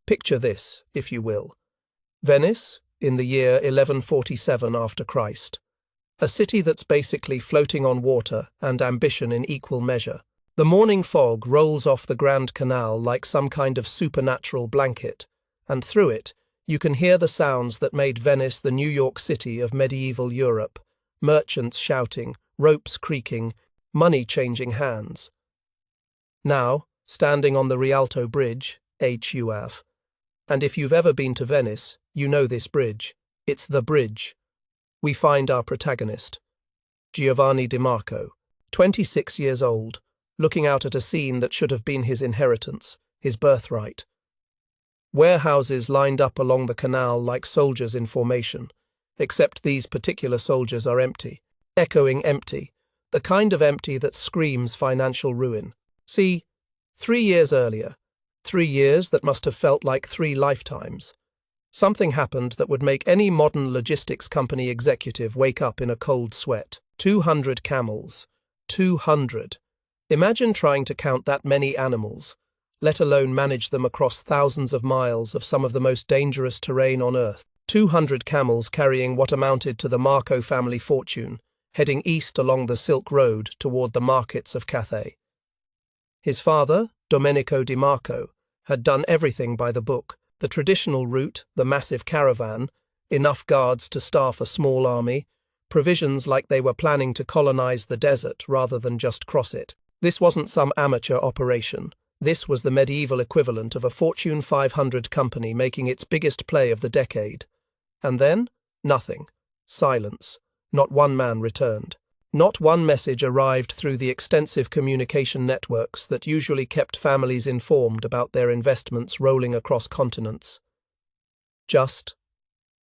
Picture this, if you will. Venice, in the year 1147 after Christ. A city that's basically floating on water and ambition in equal measure. The morning fog rolls off the Grand Canal like some kind of supernatural blanket, and through it, you can hear the sounds that made Venice the New York City of medieval Europe. Merchants shouting, ropes creaking, money changing hands. Now, standing on the Rialto Bridge, HUF, and if you've ever been to Venice, you know this bridge. It's the bridge. We find our protagonist, Giovanni Di Marco, 26 years old, looking out at a scene that should have been his inheritance, his birthright. Warehouses lined up along the canal like soldiers in formation, except these particular soldiers are empty, echoing empty, the kind of empty that screams financial ruin. See, 3 years earlier, 3 years that must have felt like 3 lifetimes, something happened that would make any modern logistics company executive wake up in a cold sweat. 200 camels. 200. Imagine trying to count that many animals, let alone manage them across thousands of miles of some of the most dangerous terrain on Earth. 200 camels carrying what amounted to the Marco family fortune, heading east along the Silk Road toward the markets of Cathay. His father, Domenico Di Marco, had done everything by the book. The traditional route, the massive caravan, enough guards to staff a small army, provisions like they were planning to colonize the desert rather than just cross it. This wasn't some amateur operation. This was the medieval equivalent of a Fortune 500 company making its biggest play of the decade. And then, nothing. Silence. Not one man returned. Not one message arrived through the extensive communication networks that usually kept families informed about their investments rolling across continents. Just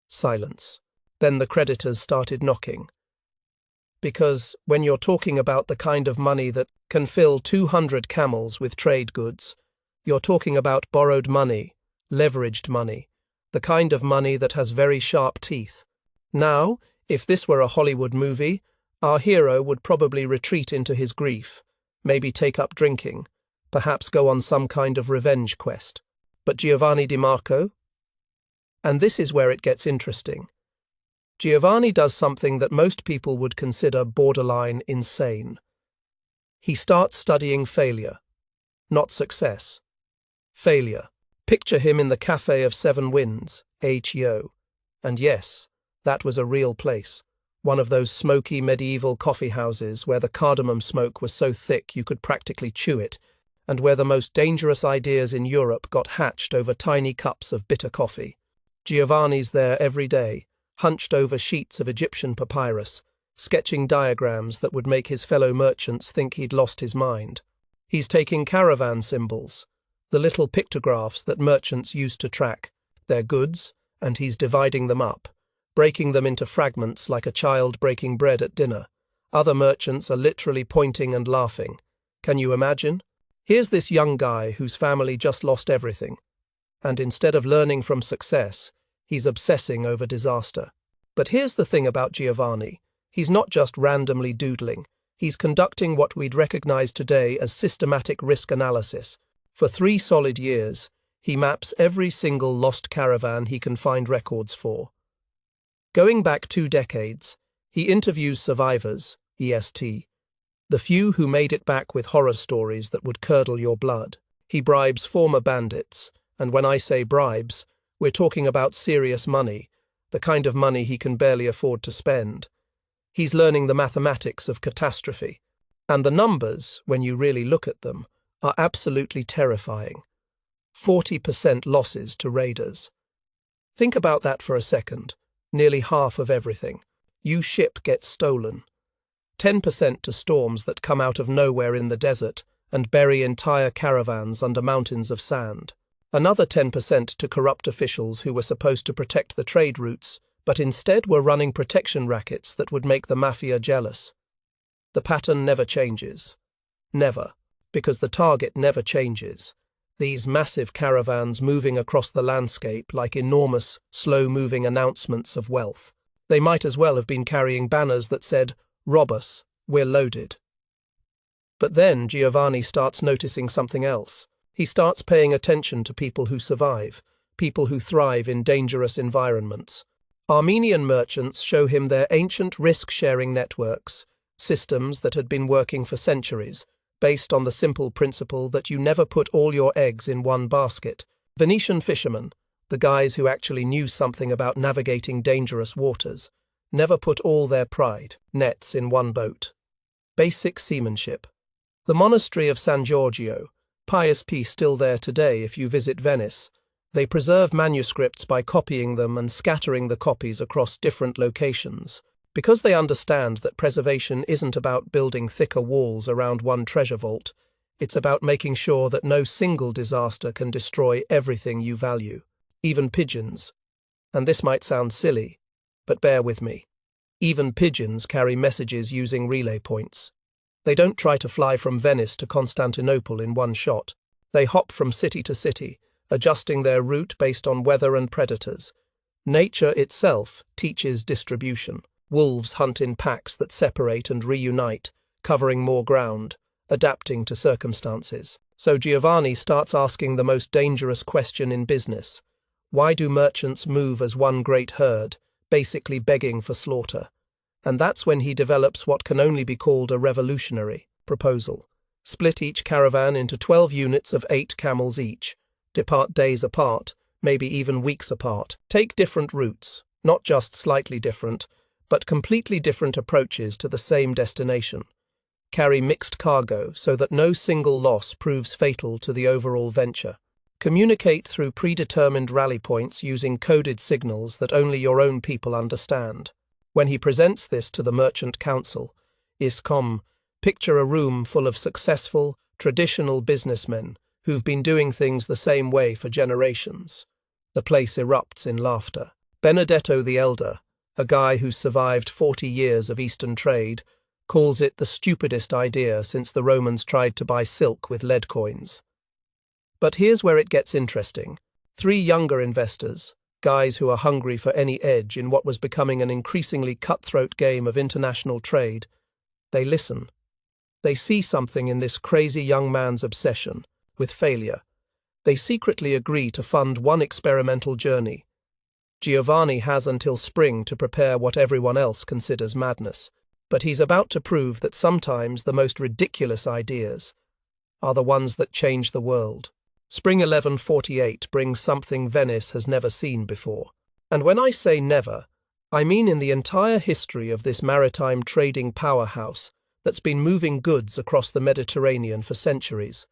silence. Then the creditors started knocking. Because when you're talking about the kind of money that can fill 200 camels with trade goods, you're talking about borrowed money, leveraged money, the kind of money that has very sharp teeth. Now, if this were a Hollywood movie, our hero would probably retreat into his grief, maybe take up drinking, perhaps go on some kind of revenge quest. But Giovanni Di Marco? And this is where it gets interesting. Giovanni does something that most people would consider borderline insane. He starts studying failure, not success. Failure. Picture him in the Café of Seven Winds, HEO. And yes, that was a real place. One of those smoky medieval coffee houses where the cardamom smoke was so thick you could practically chew it, and where the most dangerous ideas in Europe got hatched over tiny cups of bitter coffee. Giovanni's there every day, hunched over sheets of Egyptian papyrus, sketching diagrams that would make his fellow merchants think he'd lost his mind. He's taking caravan symbols, the little pictographs that merchants used to track their goods, and he's dividing them up, breaking them into fragments like a child breaking bread at dinner. Other merchants are literally pointing and laughing. Can you imagine? Here's this young guy whose family just lost everything, and instead of learning from success, he's obsessing over disaster. But here's the thing about Giovanni. He's not just randomly doodling. He's conducting what we'd recognize today as systematic risk analysis. For 3 solid years, he maps every single lost caravan he can find records for. Going back 2 decades, he interviews survivors, EST, the few who made it back with horror stories that would curdle your blood. He bribes former bandits, and when I say bribes, we're talking about serious money, the kind of money he can barely afford to spend. He's learning the mathematics of catastrophe, and the numbers, when you really look at them, are absolutely terrifying. 40% losses to raiders. Think about that for a second. Nearly half of everything. You ship gets stolen. 10% to storms that come out of nowhere in the desert and bury entire caravans under mountains of sand. Another 10% to corrupt officials who were supposed to protect the trade routes, but instead were running protection rackets that would make the mafia jealous. The pattern never changes. Never. Because the target never changes. These massive caravans moving across the landscape like enormous, slow-moving announcements of wealth. They might as well have been carrying banners that said, "Rob us, we're loaded." But then Giovanni starts noticing something else. He starts paying attention to people who survive, people who thrive in dangerous environments. Armenian merchants show him their ancient risk-sharing networks, systems that had been working for centuries, based on the simple principle that you never put all your eggs in one basket. Venetian fishermen, the guys who actually knew something about navigating dangerous waters, never put all their nets in one boat. Basic seamanship. The monastery of San Giorgio, pious piece still there today if you visit Venice. They preserve manuscripts by copying them and scattering the copies across different locations, because they understand that preservation isn't about building thicker walls around one treasure vault. It's about making sure that no single disaster can destroy everything you value, even pigeons. And this might sound silly, but bear with me. Even pigeons carry messages using relay points. They don't try to fly from Venice to Constantinople in one shot. They hop from city to city, adjusting their route based on weather and predators. Nature itself teaches distribution. Wolves hunt in packs that separate and reunite, covering more ground, adapting to circumstances. So Giovanni starts asking the most dangerous question in business. Why do merchants move as one great herd, basically begging for slaughter? And that's when he develops what can only be called a revolutionary proposal. Split each caravan into 12 units of 8 camels each. Depart days apart, maybe even weeks apart. Take different routes, not just slightly different, but completely different approaches to the same destination. Carry mixed cargo so that no single loss proves fatal to the overall venture. Communicate through predetermined rally points using coded signals that only your own people understand. When he presents this to the Merchant Council, picture a room full of successful, traditional businessmen who've been doing things the same way for generations. The place erupts in laughter. Benedetto the Elder, a guy who's survived 40 years of Eastern trade, calls it the stupidest idea since the Romans tried to buy silk with lead coins. But here's where it gets interesting. 3 younger investors, guys who are hungry for any edge in what was becoming an increasingly cutthroat game of international trade, they listen. They see something in this crazy young man's obsession with failure. They secretly agree to fund one experimental journey. Giovanni has until spring to prepare what everyone else considers madness, but he's about to prove that sometimes the most ridiculous ideas are the ones that change the world. Spring 1148 brings something Venice has never seen before. And when I say never, I mean in the entire history of this maritime trading powerhouse that's been moving goods across the Mediterranean for centuries.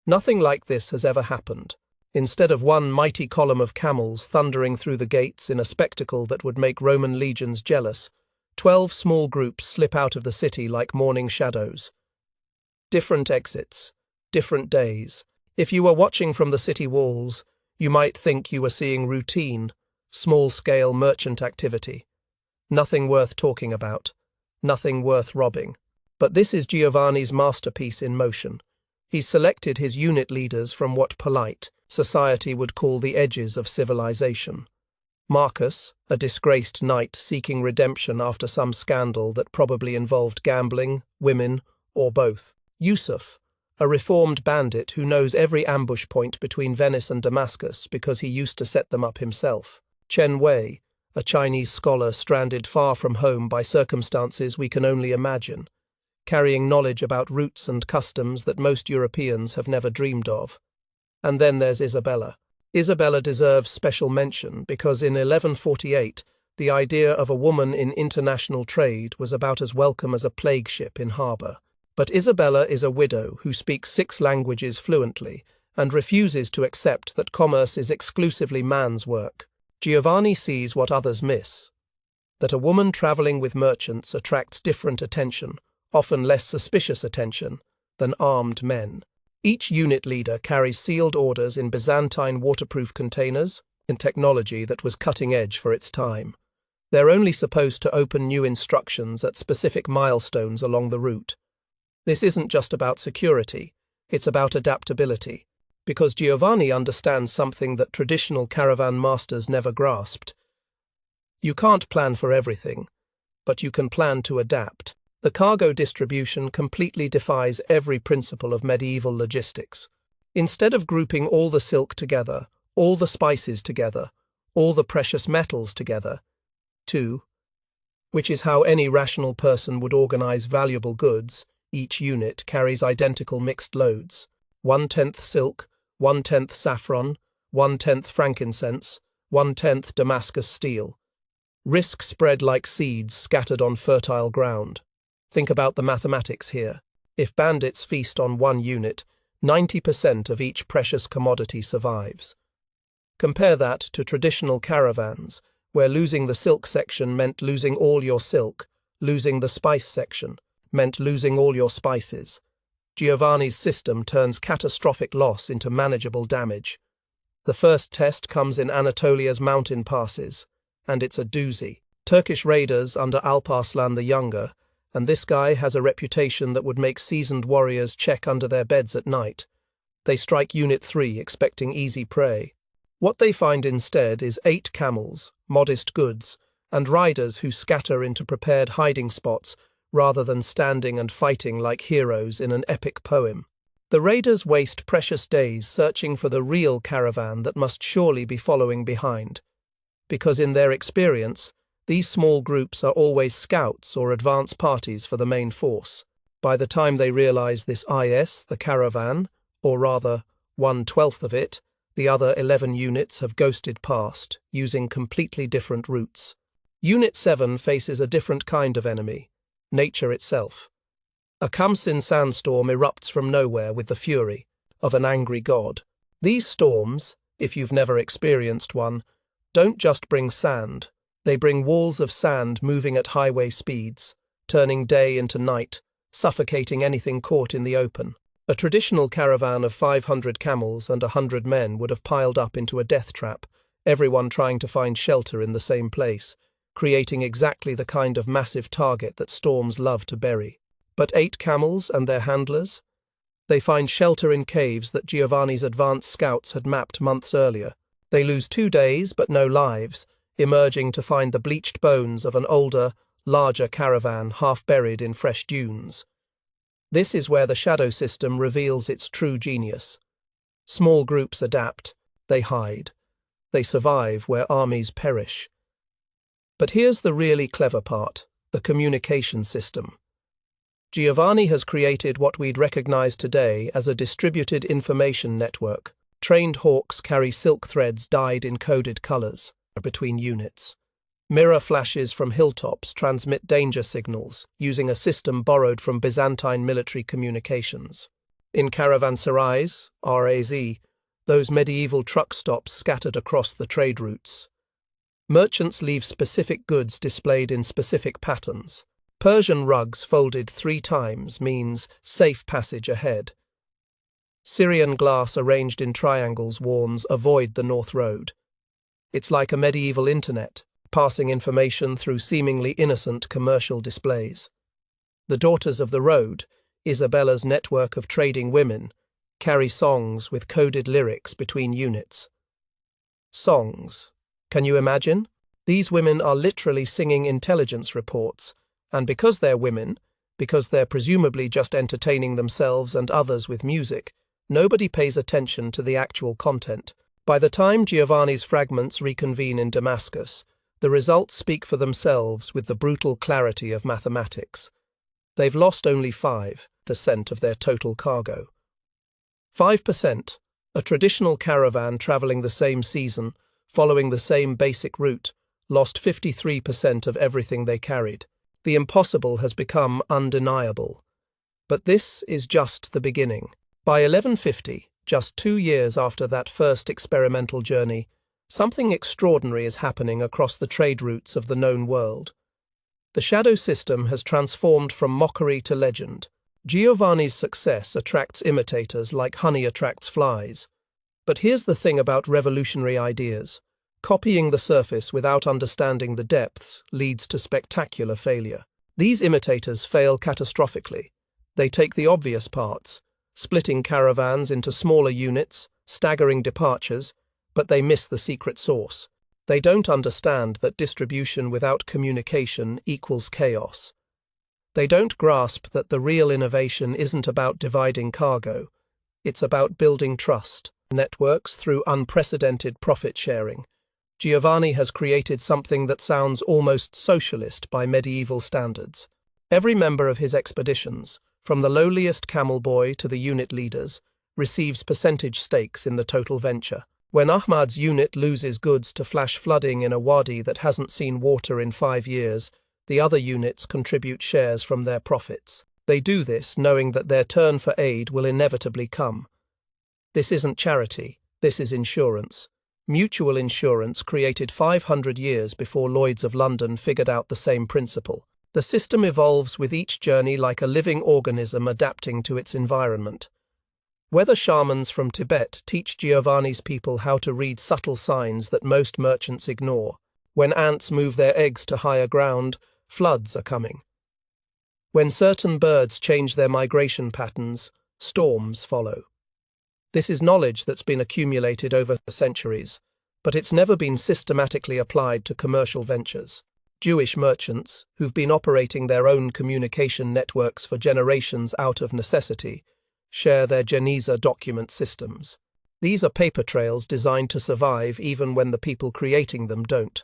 Nothing like this has ever happened. Instead of one mighty column of camels thundering through the gates in a spectacle that would make Roman legions jealous, 12 small groups slip out of the city like morning shadows. Different exits, different days. If you were watching from the city walls, you might think you were seeing routine, small-scale merchant activity. Nothing worth talking about, nothing worth robbing. But this is Giovanni's masterpiece in motion. He's selected his unit leaders from what polite society would call the edges of civilization. Marcus, a disgraced knight seeking redemption after some scandal that probably involved gambling, women, or both. Yusuf, a reformed bandit who knows every ambush point between Venice and Damascus because he used to set them up himself. Chen Wei, a Chinese scholar stranded far from home by circumstances we can only imagine, carrying knowledge about routes and customs that most Europeans have never dreamed of. And then there's Isabella. Isabella deserves special mention because in 1148, the idea of a woman in international trade was about as welcome as a plague ship in harbour. But Isabella is a widow who speaks 6 languages fluently and refuses to accept that commerce is exclusively man's work. Giovanni sees what others miss, that a woman travelling with merchants attracts different attention, often less suspicious attention, than armed men. Each unit leader carries sealed orders in Byzantine waterproof containers and technology that was cutting edge for its time. They're only supposed to open new instructions at specific milestones along the route. This isn't just about security, it's about adaptability, because Giovanni understands something that traditional caravan masters never grasped. You can't plan for everything, but you can plan to adapt. The cargo distribution completely defies every principle of medieval logistics. Instead of grouping all the silk together, all the spices together, all the precious metals together. 2. Which is how any rational person would organize valuable goods. Each unit carries identical mixed loads. 1/10 silk, 1/10 saffron, 1/10 frankincense, 1/10 Damascus steel. Risk spread like seeds scattered on fertile ground. Think about the mathematics here. If bandits feast on one unit, 90% of each precious commodity survives. Compare that to traditional caravans, where losing the silk section meant losing all your silk, losing the spice section meant losing all your spices. Giovanni's system turns catastrophic loss into manageable damage. The first test comes in Anatolia's mountain passes, and it's a doozy. Turkish raiders under Alparslan the Younger, and this guy has a reputation that would make seasoned warriors check under their beds at night. They strike Unit 3 expecting easy prey. What they find instead is 8 camels, modest goods, and riders who scatter into prepared hiding spots rather than standing and fighting like heroes in an epic poem. The raiders waste precious days searching for the real caravan that must surely be following behind, because in their experience, these small groups are always scouts or advance parties for the main force. By the time they realize this is the caravan, or rather 1/12 of it, the other 11 units have ghosted past, using completely different routes. Unit 7 faces a different kind of enemy, nature itself. A Khamsin sandstorm erupts from nowhere with the fury of an angry god. These storms, if you've never experienced one, don't just bring sand, they bring walls of sand moving at highway speeds, turning day into night, suffocating anything caught in the open. A traditional caravan of 500 camels and 100 men would have piled up into a death trap, everyone trying to find shelter in the same place, creating exactly the kind of massive target that storms love to bury. But 8 camels and their handlers? They find shelter in caves that Giovanni's advanced scouts had mapped months earlier. They lose 2 days but no lives, emerging to find the bleached bones of an older, larger caravan half buried in fresh dunes. This is where the shadow system reveals its true genius. Small groups adapt, they hide, they survive where armies perish. But here's the really clever part, the communication system. Giovanni has created what we'd recognize today as a distributed information network. Trained hawks carry silk threads dyed in coded colors between units. Mirror flashes from hilltops transmit danger signals using a system borrowed from Byzantine military communications. In caravanserais, RAZ, those medieval truck stops scattered across the trade routes. Merchants leave specific goods displayed in specific patterns. Persian rugs folded 3 times means safe passage ahead. Syrian glass arranged in triangles warns avoid the North Road. It's like a medieval internet, passing information through seemingly innocent commercial displays. The Daughters of the Road, Isabella's network of trading women, carry songs with coded lyrics between units. Songs. Can you imagine? These women are literally singing intelligence reports, and because they're women, because they're presumably just entertaining themselves and others with music, nobody pays attention to the actual content. By the time Giovanni's fragments reconvene in Damascus, the results speak for themselves with the brutal clarity of mathematics. They've lost only 5% of their total cargo. 5%, a traditional caravan traveling the same season, following the same basic route, lost 53% of everything they carried. The impossible has become undeniable. But this is just the beginning. By 1150, just 2 years after that first experimental journey, something extraordinary is happening across the trade routes of the known world. The shadow system has transformed from mockery to legend. Giovanni's success attracts imitators like honey attracts flies. But here's the thing about revolutionary ideas. Copying the surface without understanding the depths leads to spectacular failure. These imitators fail catastrophically. They take the obvious parts, splitting caravans into smaller units, staggering departures, but they miss the secret sauce. They don't understand that distribution without communication equals chaos. They don't grasp that the real innovation isn't about dividing cargo, it's about building trust. networks through unprecedented profit sharing. Giovanni has created something that sounds almost socialist by medieval standards. Every member of his expeditions, from the lowliest camel boy to the unit leaders, receives percentage stakes in the total venture. When Ahmad's unit loses goods to flash flooding in a wadi that hasn't seen water in 5 years, the other units contribute shares from their profits. They do this knowing that their turn for aid will inevitably come. This isn't charity, this is insurance. Mutual insurance created 500 years before Lloyd's of London figured out the same principle. The system evolves with each journey like a living organism adapting to its environment. Whether shamans from Tibet teach Giovanni's people how to read subtle signs that most merchants ignore. When ants move their eggs to higher ground, floods are coming. When certain birds change their migration patterns, storms follow. This is knowledge that's been accumulated over centuries, but it's never been systematically applied to commercial ventures. Jewish merchants, who've been operating their own communication networks for generations out of necessity, share their Geniza document systems. These are paper trails designed to survive even when the people creating them don't.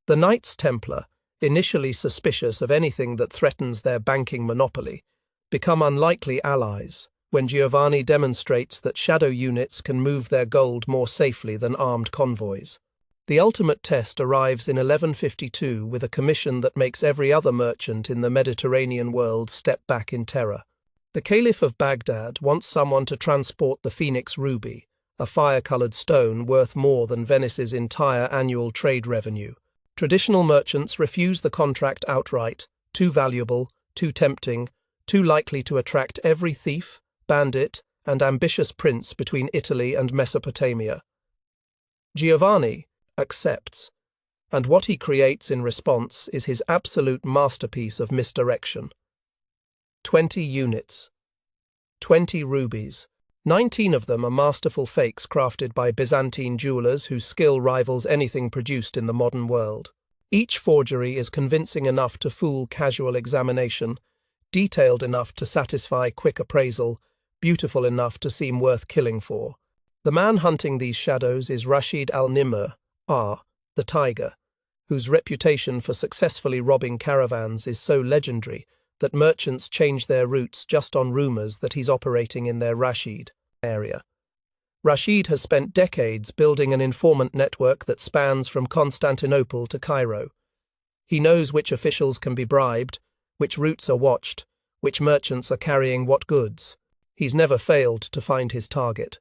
The Knights Templar, initially suspicious of anything that threatens their banking monopoly, become unlikely allies when Giovanni demonstrates that shadow units can move their gold more safely than armed convoys. The ultimate test arrives in 1152 with a commission that makes every other merchant in the Mediterranean world step back in terror. The Caliph of Baghdad wants someone to transport the Phoenix ruby, a fire-coloured stone worth more than Venice's entire annual trade revenue. Traditional merchants refuse the contract outright, too valuable, too tempting, too likely to attract every thief, bandit, and ambitious prince between Italy and Mesopotamia. Giovanni accepts, and what he creates in response is his absolute masterpiece of misdirection. 20 units. 20 rubies. 19 of them are masterful fakes crafted by Byzantine jewelers whose skill rivals anything produced in the modern world. Each forgery is convincing enough to fool casual examination, detailed enough to satisfy quick appraisal, beautiful enough to seem worth killing for. The man hunting these shadows is Rashid al-Nimr, the Tiger, whose reputation for successfully robbing caravans is so legendary that merchants change their routes just on rumours that he's operating in their Rashid area. Rashid has spent decades building an informant network that spans from Constantinople to Cairo. He knows which officials can be bribed, which routes are watched, which merchants are carrying what goods. He's never failed to find his target.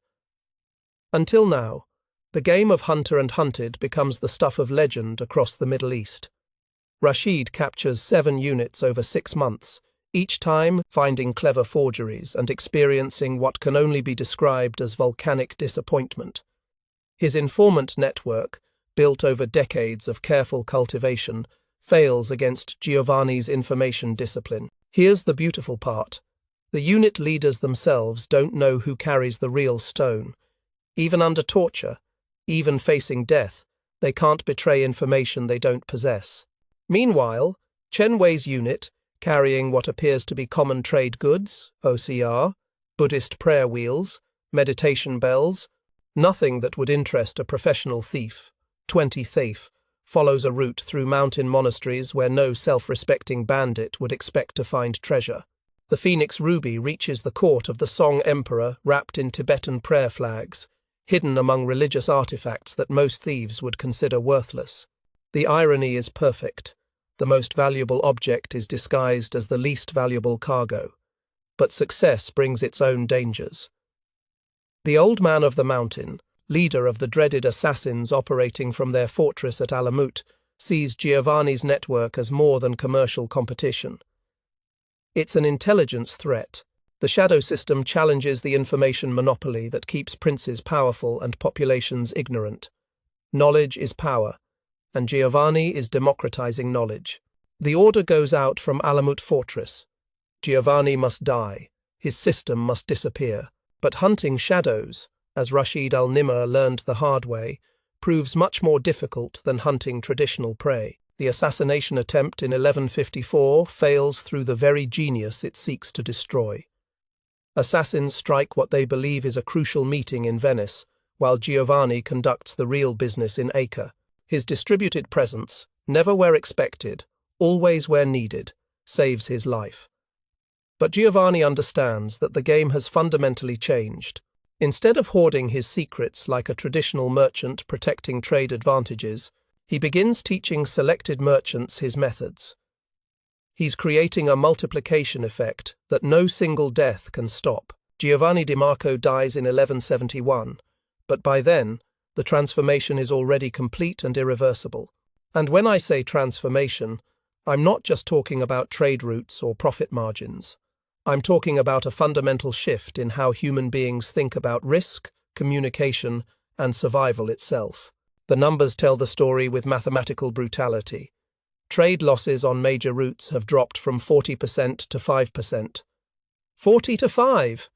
Until now, the game of hunter and hunted becomes the stuff of legend across the Middle East. Rashid captures 7 units over 6 months, each time finding clever forgeries and experiencing what can only be described as volcanic disappointment. His informant network, built over decades of careful cultivation, fails against Giovanni's information discipline. Here's the beautiful part. The unit leaders themselves don't know who carries the real stone. Even under torture, even facing death, they can't betray information they don't possess. Meanwhile, Chen Wei's unit, carrying what appears to be common trade goods, OCR, Buddhist prayer wheels, meditation bells, nothing that would interest a professional thief, 20 thief, follows a route through mountain monasteries where no self-respecting bandit would expect to find treasure. The Phoenix ruby reaches the court of the Song Emperor wrapped in Tibetan prayer flags, hidden among religious artifacts that most thieves would consider worthless. The irony is perfect. The most valuable object is disguised as the least valuable cargo. But success brings its own dangers. The Old Man of the Mountain, leader of the dreaded assassins operating from their fortress at Alamut, sees Giovanni's network as more than commercial competition. It's an intelligence threat. The shadow system challenges the information monopoly that keeps princes powerful and populations ignorant. Knowledge is power, and Giovanni is democratizing knowledge. The order goes out from Alamut Fortress. Giovanni must die. His system must disappear. But hunting shadows, as Rashid al-Nimr learned the hard way, proves much more difficult than hunting traditional prey. The assassination attempt in 1154 fails through the very genius it seeks to destroy. Assassins strike what they believe is a crucial meeting in Venice, while Giovanni conducts the real business in Acre. His distributed presence, never where expected, always where needed, saves his life. But Giovanni understands that the game has fundamentally changed. Instead of hoarding his secrets like a traditional merchant protecting trade advantages, he begins teaching selected merchants his methods. He's creating a multiplication effect that no single death can stop. Giovanni Di Marco dies in 1171, but by then, the transformation is already complete and irreversible. And when I say transformation, I'm not just talking about trade routes or profit margins. I'm talking about a fundamental shift in how human beings think about risk, communication, and survival itself. The numbers tell the story with mathematical brutality. Trade losses on major routes have dropped from 40% to 5%. 40 to 5!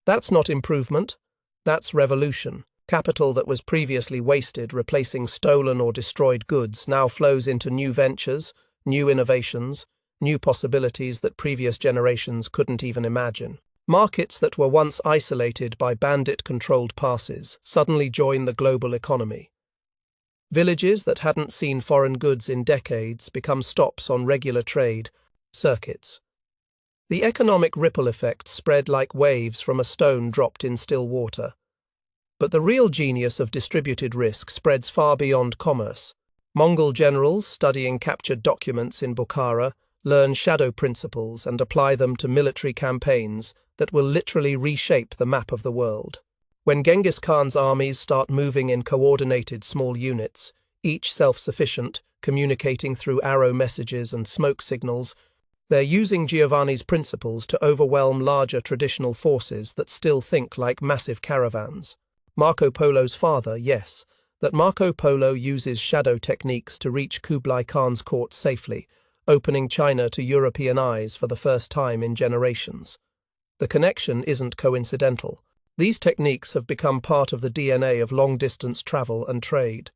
That's not improvement. That's revolution. Capital that was previously wasted replacing stolen or destroyed goods now flows into new ventures, new innovations, new possibilities that previous generations couldn't even imagine. Markets that were once isolated by bandit-controlled passes suddenly join the global economy. Villages that hadn't seen foreign goods in decades become stops on regular trade circuits. The economic ripple effect spread like waves from a stone dropped in still water. But the real genius of distributed risk spreads far beyond commerce. Mongol generals studying captured documents in Bukhara learn shadow principles and apply them to military campaigns that will literally reshape the map of the world. When Genghis Khan's armies start moving in coordinated small units, each self-sufficient, communicating through arrow messages and smoke signals, they're using Giovanni's principles to overwhelm larger traditional forces that still think like massive caravans. Marco Polo's father, yes, that Marco Polo uses shadow techniques to reach Kublai Khan's court safely, opening China to European eyes for the first time in generations. The connection isn't coincidental. These techniques have become part of the DNA of long-distance travel and trade.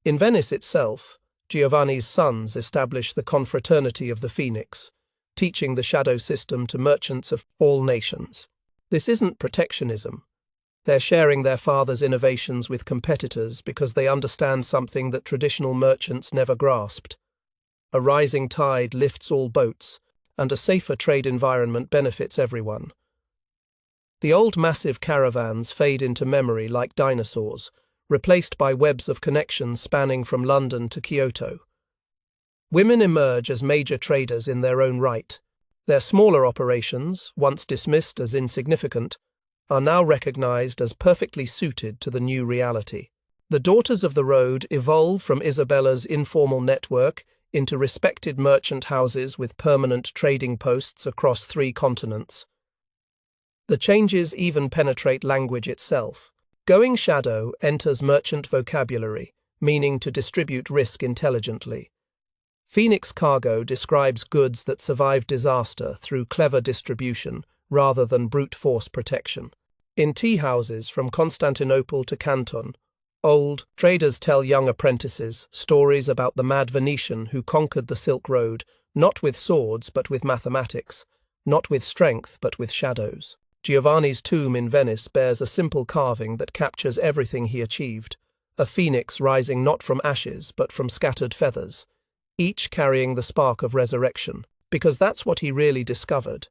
In Venice itself, Giovanni's sons established the Confraternity of the Phoenix, teaching the shadow system to merchants of all nations. This isn't protectionism. They're sharing their father's innovations with competitors because they understand something that traditional merchants never grasped. A rising tide lifts all boats, and a safer trade environment benefits everyone. The old massive caravans fade into memory like dinosaurs, replaced by webs of connections spanning from London to Kyoto. Women emerge as major traders in their own right. Their smaller operations, once dismissed as insignificant, are now recognized as perfectly suited to the new reality. The Daughters of the Road evolve from Isabella's informal network into respected merchant houses with permanent trading posts across 3 continents. The changes even penetrate language itself. Going shadow enters merchant vocabulary, meaning to distribute risk intelligently. Phoenix Cargo describes goods that survive disaster through clever distribution rather than brute force protection. In tea houses from Constantinople to Canton, old traders tell young apprentices stories about the mad Venetian who conquered the Silk Road, not with swords but with mathematics, not with strength but with shadows. Giovanni's tomb in Venice bears a simple carving that captures everything he achieved, a phoenix rising not from ashes but from scattered feathers, each carrying the spark of resurrection, because that's what he really discovered.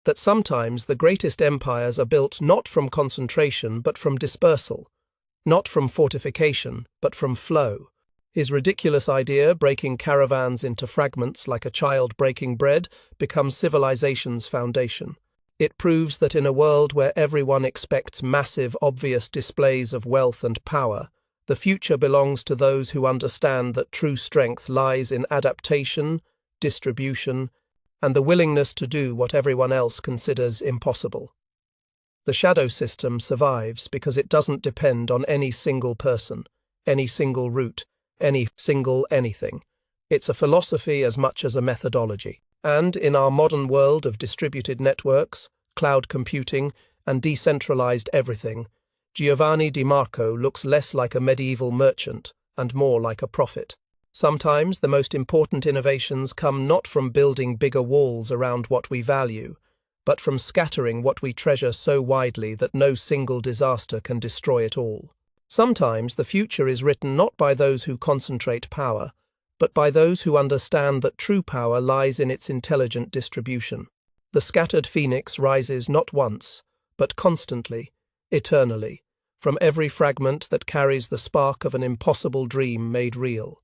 That sometimes the greatest empires are built not from concentration but from dispersal, not from fortification but from flow. His ridiculous idea, breaking caravans into fragments like a child breaking bread, becomes civilization's foundation. It proves that in a world where everyone expects massive, obvious displays of wealth and power, the future belongs to those who understand that true strength lies in adaptation, distribution, and the willingness to do what everyone else considers impossible. The shadow system survives because it doesn't depend on any single person, any single route, any single anything. It's a philosophy as much as a methodology. And in our modern world of distributed networks, cloud computing, and decentralized everything, Giovanni Di Marco looks less like a medieval merchant and more like a prophet. Sometimes the most important innovations come not from building bigger walls around what we value, but from scattering what we treasure so widely that no single disaster can destroy it all. Sometimes the future is written not by those who concentrate power, but by those who understand that true power lies in its intelligent distribution. The scattered phoenix rises not once, but constantly, eternally, from every fragment that carries the spark of an impossible dream made real.